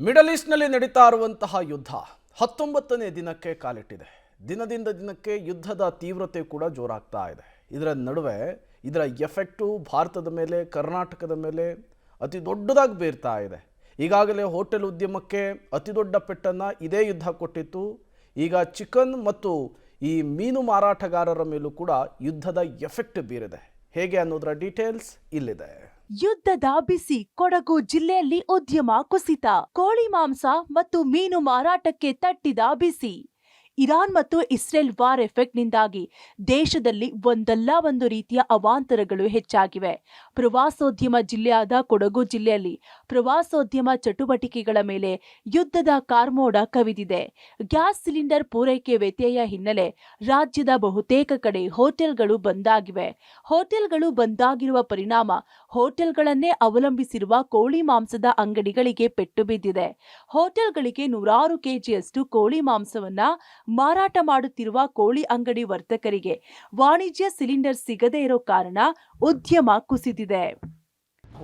Middle ಈಸ್ಟ್ನಲ್ಲಿ ನಡೀತಾ ಇರುವಂತಹ ಯುದ್ಧ 19ನೇ ದಿನಕ್ಕೆ ಕಾಲಿಟ್ಟಿದೆ. ದಿನದಿಂದ ದಿನಕ್ಕೆ ಯುದ್ಧದ ತೀವ್ರತೆ ಕೂಡ ಜೋರಾಗ್ತಾ ಇದೆ. ಇದರ ನಡುವೆ ಇದರ ಎಫೆಕ್ಟು ಭಾರತದ ಮೇಲೆ, ಕರ್ನಾಟಕದ ಮೇಲೆ ಅತಿ ದೊಡ್ಡದಾಗಿ ಬೀರ್ತಾ ಇದೆ. ಈಗಾಗಲೇ ಹೋಟೆಲ್ ಉದ್ಯಮಕ್ಕೆ ಅತಿ ದೊಡ್ಡ ಪೆಟ್ಟನ್ನು ಇದೇ ಯುದ್ಧ ಕೊಟ್ಟಿತ್ತು. ಈಗ ಚಿಕನ್ ಮತ್ತು ಈ ಮೀನು ಮಾರಾಟಗಾರರ ಮೇಲೂ ಕೂಡ ಯುದ್ಧದ ಎಫೆಕ್ಟ್ ಬೀರಿದೆ. ಹೇಗೆ ಅನ್ನೋದರ ಡೀಟೇಲ್ಸ್ ಇಲ್ಲಿದೆ. ಯುದ್ಧದ ಬಿಸಿ. ಕೊಡಗು ಜಿಲ್ಲೆಯಲ್ಲಿ ಉದ್ಯಮ ಕುಸಿತ. ಕೋಳಿ ಮಾಂಸ ಮತ್ತು ಮೀನು ಮಾರಾಟಕ್ಕೆ ತಟ್ಟಿದ ಬಿಸಿ. ಇರಾನ್ ಮತ್ತು ಇಸ್ರೇಲ್ ವಾರ್ ಎಫೆಕ್ಟ್ನಿಂದಾಗಿ ದೇಶದಲ್ಲಿ ಒಂದಲ್ಲ ಒಂದು ರೀತಿಯ ಅವಾಂತರಗಳು ಹೆಚ್ಚಾಗಿವೆ. ಪ್ರವಾಸೋದ್ಯಮ ಜಿಲ್ಲೆಯಾದ ಕೊಡಗು ಜಿಲ್ಲೆಯಲ್ಲಿ ಪ್ರವಾಸೋದ್ಯಮ ಚಟುವಟಿಕೆಗಳ ಮೇಲೆ ಯುದ್ಧದ ಕಾರ್ಮೋಡ ಕವಿದಿದೆ. ಗ್ಯಾಸ್ ಸಿಲಿಂಡರ್ ಪೂರೈಕೆ ವ್ಯತ್ಯಯ ಹಿನ್ನೆಲೆ ರಾಜ್ಯದ ಬಹುತೇಕ ಕಡೆ ಹೋಟೆಲ್ಗಳು ಬಂದಾಗಿವೆ. ಹೋಟೆಲ್ಗಳು ಬಂದಾಗಿರುವ ಪರಿಣಾಮ ಹೋಟೆಲ್ಗಳನ್ನೇ ಅವಲಂಬಿಸಿರುವ ಕೋಳಿ ಮಾಂಸದ ಅಂಗಡಿಗಳಿಗೆ ಪೆಟ್ಟು ಬಿದ್ದಿದೆ. ಹೋಟೆಲ್ಗಳಿಗೆ 100 ಕೆಜಿಯಷ್ಟು ಕೋಳಿ ಮಾಂಸವನ್ನ ಮಾರಾಟ ಮಾಡುತ್ತಿರುವ ಕೋಳಿ ಅಂಗಡಿ ವರ್ತಕರಿಗೆ ವಾಣಿಜ್ಯ ಸಿಲಿಂಡರ್ ಸಿಗದೇ ಇರೋ ಕಾರಣ ಉದ್ಯಮ ಕುಸಿದಿದೆ.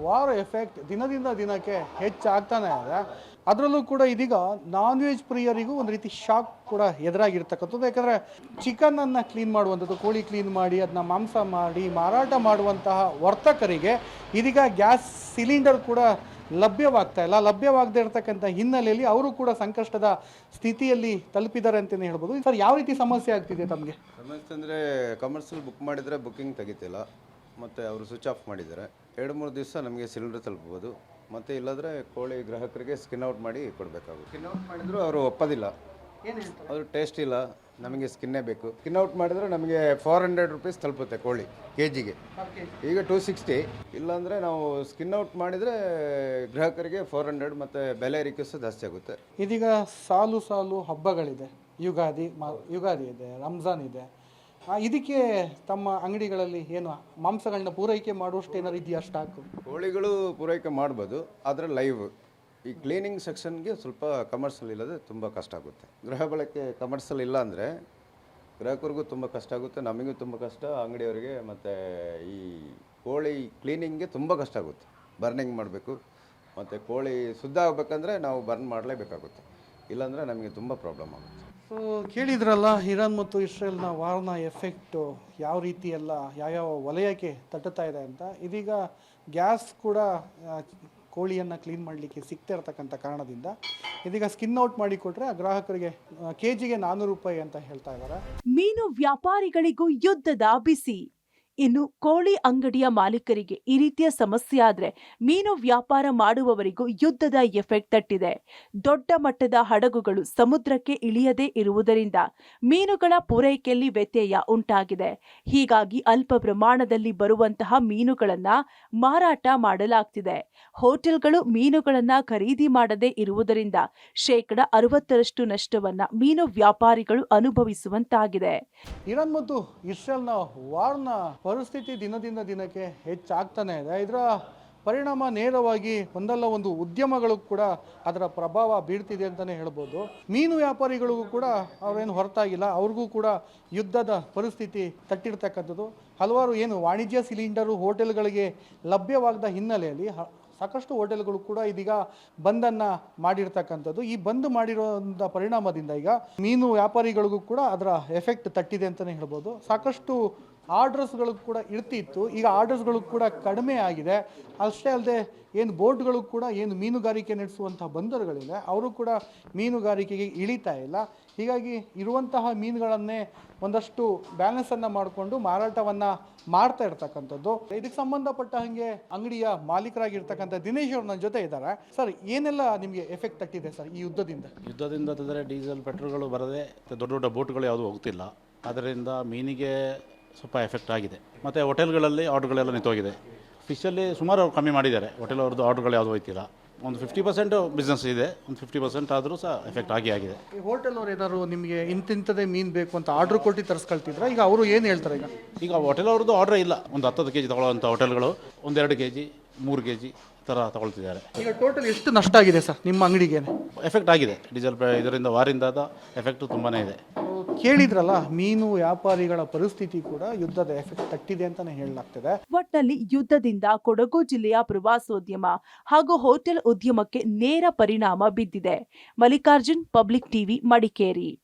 ವಾರ್ ಎಫೆಕ್ಟ್ ದಿನದಿಂದ ದಿನಕ್ಕೆ ಹೆಚ್ಚಾಗ್ತಾನೆ ಇದೆ. ಅದರಲ್ಲೂ ಕೂಡ ಇದೀಗ ನಾನ್ ವೆಜ್ ಪ್ರಿಯರಿಗೂ ಒಂದು ರೀತಿ ಶಾಕ್ ಕೂಡ ಎದುರಾಗಿರ್ತಕ್ಕಂಥದ್ದು. ಯಾಕಂದರೆ ಚಿಕನನ್ನು ಕ್ಲೀನ್ ಮಾಡುವಂಥದ್ದು, ಕೋಳಿ ಕ್ಲೀನ್ ಮಾಡಿ ಅದನ್ನ ಮಾಂಸ ಮಾಡಿ ಮಾರಾಟ ಮಾಡುವಂತಹ ವರ್ತಕರಿಗೆ ಇದೀಗ ಗ್ಯಾಸ್ ಸಿಲಿಂಡರ್ ಕೂಡ ಲಭ್ಯವಾಗದೇ ಇರತಕ್ಕಂಥ ಹಿನ್ನೆಲೆಯಲ್ಲಿ ಅವರು ಕೂಡ ಸಂಕಷ್ಟದ ಸ್ಥಿತಿಯಲ್ಲಿ ತಲುಪಿದ್ದಾರೆ ಅಂತಲೇ ಹೇಳ್ಬೋದು. ಸರ್, ಯಾವ ರೀತಿ ಸಮಸ್ಯೆ ಆಗ್ತಿದೆ ತಮಗೆ? ಸಮಸ್ಯೆ ಅಂದರೆ ಕಮರ್ಷಿಯಲ್ ಬುಕ್ ಮಾಡಿದರೆ ಬುಕ್ಕಿಂಗ್ ತೆಗಿತಿಲ್ಲ, ಮತ್ತು ಅವರು ಸ್ವಿಚ್ ಆಫ್ ಮಾಡಿದ್ದಾರೆ. 2-3 ದಿವಸ ನಮಗೆ ಸಿಲಿಂಡರ್ ತಲುಪಬಹುದು, ಮತ್ತು ಇಲ್ಲಾಂದರೆ ಕೋಳಿ ಗ್ರಾಹಕರಿಗೆ ಸ್ಕಿನ್ ಔಟ್ ಮಾಡಿ ಕೊಡಬೇಕಾಗುತ್ತೆ. ಸ್ಕಿನ್ ಔಟ್ ಮಾಡಿದರೂ ಅವರು ಒಪ್ಪೋದಿಲ್ಲ, ಅದು ಟೇಸ್ಟ್ ಇಲ್ಲ, ನಮಗೆ ಸ್ಕಿನ್ನೇ ಬೇಕು. ಸ್ಕಿನ್ ಔಟ್ ಮಾಡಿದರೆ ನಮಗೆ 400 ರೂಪೀಸ್ ತಲುಪುತ್ತೆ ಕೋಳಿ ಕೆಜಿಗೆ. ಈಗ 260. ಇಲ್ಲಾಂದರೆ ನಾವು ಸ್ಕಿನ್ ಔಟ್ ಮಾಡಿದರೆ ಗ್ರಾಹಕರಿಗೆ 400, ಮತ್ತು ಬೆಲೆ ರಿಕ್ವೆಸ್ಟ್ ಜಾಸ್ತಿ ಆಗುತ್ತೆ. ಇದೀಗ ಸಾಲು ಹಬ್ಬಗಳಿದೆ. ಯುಗಾದಿ ಇದೆ, ರಂಜಾನ್ ಇದೆ. ಇದಕ್ಕೆ ತಮ್ಮ ಅಂಗಡಿಗಳಲ್ಲಿ ಏನು ಮಾಂಸಗಳನ್ನ ಪೂರೈಕೆ ಮಾಡುವಷ್ಟು ಏನಾರು ಇದೆಯಾ ಸ್ಟಾಕು? ಕೋಳಿಗಳು ಪೂರೈಕೆ ಮಾಡ್ಬೋದು, ಆದರೆ ಲೈವ್ ಈ ಕ್ಲೀನಿಂಗ್ ಸೆಕ್ಷನ್ಗೆ ಸ್ವಲ್ಪ ಕಮರ್ಷಿಯಲ್ ಇಲ್ಲದೆ ತುಂಬ ಕಷ್ಟ ಆಗುತ್ತೆ. ಗೃಹ ಬಳಕೆ ಕಮರ್ಷಿಯಲ್ ಇಲ್ಲ ಅಂದರೆ ಗ್ರಾಹಕರಿಗೂ ತುಂಬ ಕಷ್ಟ ಆಗುತ್ತೆ, ನಮಗೂ ತುಂಬ ಕಷ್ಟ, ಅಂಗಡಿಯವರಿಗೆ. ಮತ್ತು ಈ ಕೋಳಿ ಕ್ಲೀನಿಂಗ್ಗೆ ತುಂಬ ಕಷ್ಟ ಆಗುತ್ತೆ. ಬರ್ನಿಂಗ್ ಮಾಡಬೇಕು, ಮತ್ತು ಕೋಳಿ ಶುದ್ಧ ಆಗಬೇಕಂದ್ರೆ ನಾವು ಬರ್ನ್ ಮಾಡಲೇಬೇಕಾಗುತ್ತೆ, ಇಲ್ಲಾಂದರೆ ನಮಗೆ ತುಂಬ ಪ್ರಾಬ್ಲಮ್ ಆಗುತ್ತೆ. ಸೊ ಕೇಳಿದ್ರಲ್ಲ, ಇರಾನ್ ಮತ್ತು ಇಸ್ರೇಲ್ನ ವಾರ್ನ ಎಫೆಕ್ಟು ಯಾವ ರೀತಿ ಎಲ್ಲ ಯಾವ್ಯಾವ ವಲಯಕ್ಕೆ ತಟ್ಟುತ್ತಾ ಇದೆ ಅಂತ. ಇದೀಗ ಗ್ಯಾಸ್ ಕೂಡ ಕೋಳಿಯನ್ನು ಕ್ಲೀನ್ ಮಾಡಲಿಕ್ಕೆ ಸಿಗ್ತಾ ಇರತಕ್ಕಂಥ ಕಾರಣದಿಂದ ಇದೀಗ ಸ್ಕಿನ್ ಔಟ್ ಮಾಡಿ ಕೊಟ್ಟರೆ ಗ್ರಾಹಕರಿಗೆ ಕೆಜಿಗೆ 400 ರೂಪಾಯಿ ಅಂತ ಹೇಳ್ತಾ ಇದ್ದಾರೆ. ಮೀನು ವ್ಯಾಪಾರಿಗಳಿಗೂ ಯುದ್ಧದ ಬಿಸಿ. ಇನ್ನು ಕೋಳಿ ಅಂಗಡಿಯ ಮಾಲೀಕರಿಗೆ ಈ ರೀತಿಯ ಸಮಸ್ಯೆ ಆದ್ರೆ ಮೀನು ವ್ಯಾಪಾರ ಮಾಡುವವರಿಗೂ ಯುದ್ಧದ ಎಫೆಕ್ಟ್ ತಟ್ಟಿದೆ. ದೊಡ್ಡ ಮಟ್ಟದ ಹಡಗುಗಳು ಸಮುದ್ರಕ್ಕೆ ಇಳಿಯದೇ ಇರುವುದರಿಂದ ಮೀನುಗಳ ಪೂರೈಕೆಯಲ್ಲಿ ವ್ಯತ್ಯಯ ಉಂಟಾಗಿದೆ. ಹೀಗಾಗಿ ಅಲ್ಪ ಪ್ರಮಾಣದಲ್ಲಿ ಬರುವಂತಹ ಮೀನುಗಳನ್ನ ಮಾರಾಟ ಮಾಡಲಾಗ್ತಿದೆ. ಹೋಟೆಲ್ಗಳು ಮೀನುಗಳನ್ನ ಖರೀದಿ ಮಾಡದೇ ಇರುವುದರಿಂದ 60% ನಷ್ಟವನ್ನ ಮೀನು ವ್ಯಾಪಾರಿಗಳು ಅನುಭವಿಸುವಂತಾಗಿದೆ. ಇರಾನ್ ಮತ್ತು ಇಸ್ರೇಲ್ನ ವಾರ್ನ ಪರಿಸ್ಥಿತಿ ದಿನದಿಂದ ದಿನಕ್ಕೆ ಹೆಚ್ಚಾಗ್ತಾನೆ ಇದೆ. ಇದರ ಪರಿಣಾಮ ನೇರವಾಗಿ ಒಂದಲ್ಲ ಒಂದು ಉದ್ಯಮಗಳು ಕೂಡ ಅದರ ಪ್ರಭಾವ ಬೀಳ್ತಿದೆ ಅಂತಲೇ ಹೇಳ್ಬೋದು. ಮೀನು ವ್ಯಾಪಾರಿಗಳಿಗೂ ಕೂಡ ಅವರೇನು ಹೊರತಾಗಿಲ್ಲ, ಅವ್ರಿಗೂ ಕೂಡ ಯುದ್ಧದ ಪರಿಸ್ಥಿತಿ ತಟ್ಟಿರ್ತಕ್ಕಂಥದ್ದು. ಹಲವಾರು ಏನು ವಾಣಿಜ್ಯ ಸಿಲಿಂಡರು ಹೋಟೆಲ್ಗಳಿಗೆ ಲಭ್ಯವಾಗದ ಹಿನ್ನೆಲೆಯಲ್ಲಿ ಸಾಕಷ್ಟು ಹೋಟೆಲ್ಗಳು ಕೂಡ ಇದೀಗ ಬಂದನ್ನು ಮಾಡಿರ್ತಕ್ಕಂಥದ್ದು. ಈ ಬಂದ್ ಮಾಡಿರೋಂಥ ಪರಿಣಾಮದಿಂದ ಈಗ ಮೀನು ವ್ಯಾಪಾರಿಗಳಿಗೂ ಕೂಡ ಅದರ ಎಫೆಕ್ಟ್ ತಟ್ಟಿದೆ ಅಂತಲೇ ಹೇಳ್ಬೋದು. ಸಾಕಷ್ಟು ಆರ್ಡರ್ಸ್ಗಳು ಕೂಡ ಇರ್ತಿತ್ತು, ಈಗ ಆರ್ಡರ್ಸ್ಗಳು ಕೂಡ ಕಡಿಮೆ ಆಗಿದೆ. ಅಷ್ಟೇ ಅಲ್ಲದೆ ಏನು ಬೋಟ್ಗಳು ಕೂಡ ಏನು ಮೀನುಗಾರಿಕೆ ನಡೆಸುವಂಥ ಬಂದರುಗಳಿದೆ, ಅವರು ಕೂಡ ಮೀನುಗಾರಿಕೆಗೆ ಇಳಿತಾ ಇಲ್ಲ. ಹೀಗಾಗಿ ಇರುವಂತಹ ಮೀನುಗಳನ್ನೇ ಒಂದಷ್ಟು ಬ್ಯಾಲೆನ್ಸನ್ನು ಮಾಡಿಕೊಂಡು ಮಾರಾಟವನ್ನು ಮಾಡ್ತಾ ಇರ್ತಕ್ಕಂಥದ್ದು. ಇದಕ್ಕೆ ಸಂಬಂಧಪಟ್ಟ ಹಾಗೆ ಅಂಗಡಿಯ ಮಾಲೀಕರಾಗಿರ್ತಕ್ಕಂಥ ದಿನೇಶ್ ಅವರು ನನ್ನ ಜೊತೆ ಇದ್ದಾರೆ. ಸರ್, ಏನೆಲ್ಲ ನಿಮಗೆ ಎಫೆಕ್ಟ್ ತಟ್ಟಿದೆ ಸರ್ ಈ ಯುದ್ಧದಿಂದ? ಅಂತಂದರೆ ಡೀಸೆಲ್ ಪೆಟ್ರೋಲ್ಗಳು ಬರದೆ ದೊಡ್ಡ ದೊಡ್ಡ ಬೋಟ್ಗಳು ಯಾವುದೂ ಹೋಗ್ತಿಲ್ಲ, ಅದರಿಂದ ಮೀನಿಗೆ ಸ್ವಲ್ಪ ಎಫೆಕ್ಟ್ ಆಗಿದೆ. ಮತ್ತು ಹೋಟೆಲ್ಗಳಲ್ಲಿ ಆರ್ಡ್ರ್ಗಳೆಲ್ಲ ನಿಂತೋಗಿದೆ. ಫಿಶಲ್ಲಿ ಸುಮಾರು ಕಮ್ಮಿ ಮಾಡಿದ್ದಾರೆ, ಹೋಟೆಲ್ ಅವ್ರದ್ದು ಆರ್ಡ್ರ್ಗಳು ಯಾವುದೂ ಹೋಯ್ತಿಲ್ಲ. ಒಂದು 50% ಬಿಸ್ನೆಸ್ ಇದೆ, ಒಂದು 50% ಆದರೂ ಸಹ ಎಫೆಕ್ಟ್ ಆಗಿದೆ. ಈ ಹೋಟೆಲ್ ಅವ್ರು ಏನಾದ್ರು ನಿಮಗೆ ಇಂಥದೇ ಮೀನು ಬೇಕು ಅಂತ ಆರ್ಡ್ರ್ ಕೊಟ್ಟು ತರಿಸ್ಕೊಳ್ತಿದ್ರೆ ಈಗ ಅವರು ಏನು ಹೇಳ್ತಾರೆ? ಈಗ ಹೋಟೆಲ್ ಅವ್ರದ್ದು ಆರ್ಡ್ರ್ ಇಲ್ಲ. ಒಂದು 10 kg ತಗೊಳ್ಳೋವಂಥ ಹೋಟೆಲ್ಗಳು 1-2 kg 3 kg ಥರ ತಗೊಳ್ತಿದ್ದಾರೆ. ಈಗ ಟೋಟಲ್ ಎಷ್ಟು ನಷ್ಟ ಆಗಿದೆ ಸರ್ ನಿಮ್ಮ ಅಂಗಡಿಗೆ? ಎಫೆಕ್ಟ್ ಆಗಿದೆ, ಡೀಸೆಲ್ ಇದರಿಂದ ವಾರಿಂದಾದ ಎಫೆಕ್ಟು ತುಂಬಾ ಇದೆ. ಕೇಳಿದ್ರಲ್ಲ, ಮೀನು ವ್ಯಾಪಾರಿಗಳ ಪರಿಸ್ಥಿತಿ ಕೂಡ ಯುದ್ಧದ ಎಫೆಕ್ಟ್ ತಟ್ಟಿದೆ ಅಂತಾನೆ ಹೇಳಲಾಗ್ತದೆ. ಒಟ್ನಲ್ಲಿ ಯುದ್ಧದಿಂದ ಕೊಡಗು ಜಿಲ್ಲೆಯ ಪ್ರವಾಸೋದ್ಯಮ ಹಾಗೂ ಹೋಟೆಲ್ ಉದ್ಯಮಕ್ಕೆ ನೇರ ಪರಿಣಾಮ ಬಿದ್ದಿದೆ. Mallikarjun, public TV, Madikeri.